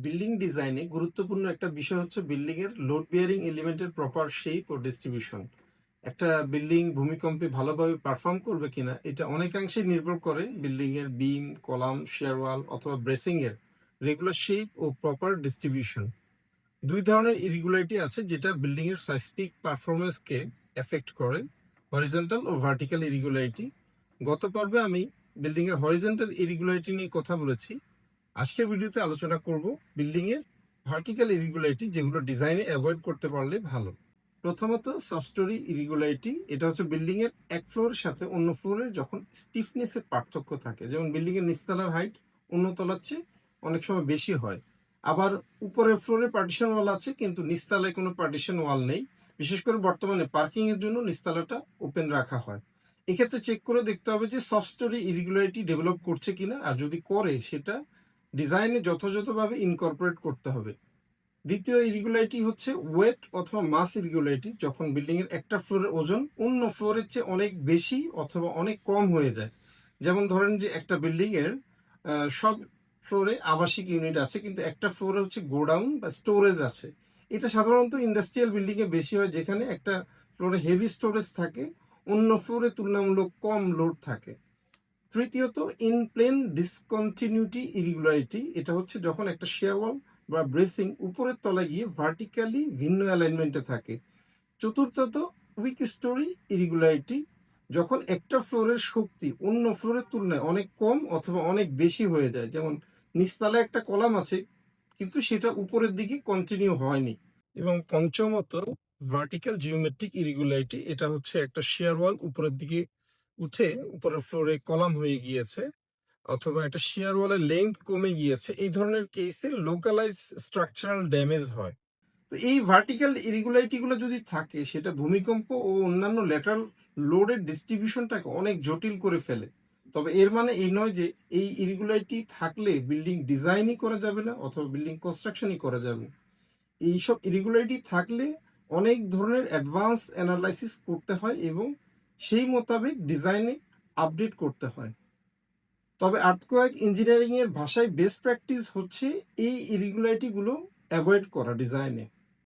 Building ডিজাইনে গুরুত্বপূর্ণ একটা বিষয় হচ্ছে বিল্ডিং এর লোড বিয়ারিং এলিমেন্টের প্রপার শেপ ও ডিস্ট্রিবিউশন। একটা বিল্ডিং ভূমিকম্পে ভালোভাবে পারফর্ম করবে কিনা এটা অনেকাংশে নির্ভর করে বিল্ডিং এর বিম, কলাম, শেয়ার ওয়াল অথবা ব্রেসিং এর রেগুলার শেপ ও প্রপার ডিস্ট্রিবিউশন। দুই ধরনের ইরেগুলারিটি আছে যেটা বিল্ডিং এর সাইস্টিক পারফরমেন্সকে এফেক্ট করে: হরিজন্টাল ও ভার্টিক্যাল ইরেগুলারিটি। গত পর্বে আমি বিল্ডিং এর হরিজন্টাল ইরেগুলারিটি নিয়ে কথা বলেছি। আজকের ভিডিওতে আলোচনা করব বিল্ডিং এর ভার্টিক্যাল ইরেগুলারিটি, যেগুলো ডিজাইনে অ্যাভয়েড করতে পারলে ভালো। প্রথমত, সফটস্টোরি ইরেগুলারিটি। এটা হচ্ছে বিল্ডিং এর এক ফ্লোরের সাথে অন্য ফ্লোরের যখন স্টিফনেসের পার্থক্য থাকে, যেমন বিল্ডিং এর নিচতলার হাইট অন্য তলার চেয়ে অনেক সময় বেশি হয়। আবার উপরের ফ্লোরে পার্টিশন ওয়াল আছে কিন্তু নিচতলায় কোনো পার্টিশন ওয়াল নেই। বিশেষ করে বর্তমানে পার্কিং এর জন্য নিচতলাটা ওপেন রাখা হয়। এক্ষেত্রে চেক করে দেখতে হবে যে সফটস্টোরি ইরেগুলারিটি ডেভেলপ করছে কিনা, আর যদি করে সেটা ডিজাইনে যথাযথভাবে ইনকর্পোরেট করতে হবে। দ্বিতীয় ইরেগুলারিটি হচ্ছে ওয়েট অথবা মাস ইরেগুলারিটি, যখন বিল্ডিং এর একটা ফ্লোরের ওজন অন্য ফ্লোরের চেয়ে অনেক বেশি অথবা অনেক কম হয়ে যায়। যেমন ধরেন যে একটা বিল্ডিং এর সব ফ্লোরে আবাসিক ইউনিট আছে কিন্তু একটা ফ্লোরে হচ্ছে গোডাউন বা স্টোরেজ আছে। এটা সাধারণত ইন্ডাস্ট্রিয়াল বিল্ডিং এ বেশি হয়, যেখানে একটা ফ্লোরে হেভি স্টোরেজ থাকে, অন্য ফ্লোরে তুলনামূলক কম লোড থাকে। তৃতীয়ত, ইনপ্লেন ডিসকন্টিনিউটি ইরেগুলারিটি। এটা হচ্ছে যখন একটা শেয়ার ওয়াল বা ব্রেসিং উপরের তলায় গিয়ে ভার্টিক্যালি ভিন্ন অ্যালাইনমেন্টে থাকে। চতুর্থত, উইক স্টোরি ইরেগুলারিটি, যখন একটা ফ্লোরের শক্তি অন্য ফ্লোরের তুলনায় অনেক কম অথবা অনেক বেশি হয়ে যায়। যেমন নিচতলায় একটা কলাম আছে কিন্তু সেটা উপরের দিকে কন্টিনিউ হয়নি। এবং পঞ্চমত, ভার্টিক্যাল জিওমেট্রিক ইরেগুলারিটি। এটা হচ্ছে একটা শেয়ার ওয়াল উপরের দিকে উঠে উপরের ফ্লোরে কলাম হয়ে গিয়েছে অথবা একটা শেয়ার ওয়ালের লেন্থ কমে গিয়েছে। এই ধরনের কেসে লোকালাইজ স্ট্রাকচারাল ড্যামেজ হয়। তো এই ভার্টিক্যাল ইরেগুলারিটি গুলো যদি থাকে, সেটা ভূমিকম্প ও অন্যান্য ল্যাটারাল লোডের ডিস্ট্রিবিউশনটাকে অনেক জটিল করে ফেলে। তবে এর মানে এই নয় যে এই ইরেগুলারিটি থাকলে বিল্ডিং ডিজাইনই করা যাবে না অথবা বিল্ডিং কনস্ট্রাকশনই করা যাবে না। এইসব ইরেগুলারিটি থাকলে অনেক ধরনের অ্যাডভান্স অ্যানালাইসিস করতে হয় এবং সেই মোতাবেক ডিজাইনে আপডেট করতে হয়। তবে আর্থকোয়েক ইঞ্জিনিয়ারিং এর ভাষায় বেস্ট প্র্যাকটিস হচ্ছে এই ইরেগুলারিটি গুলো অ্যাভয়েড করা ডিজাইনে।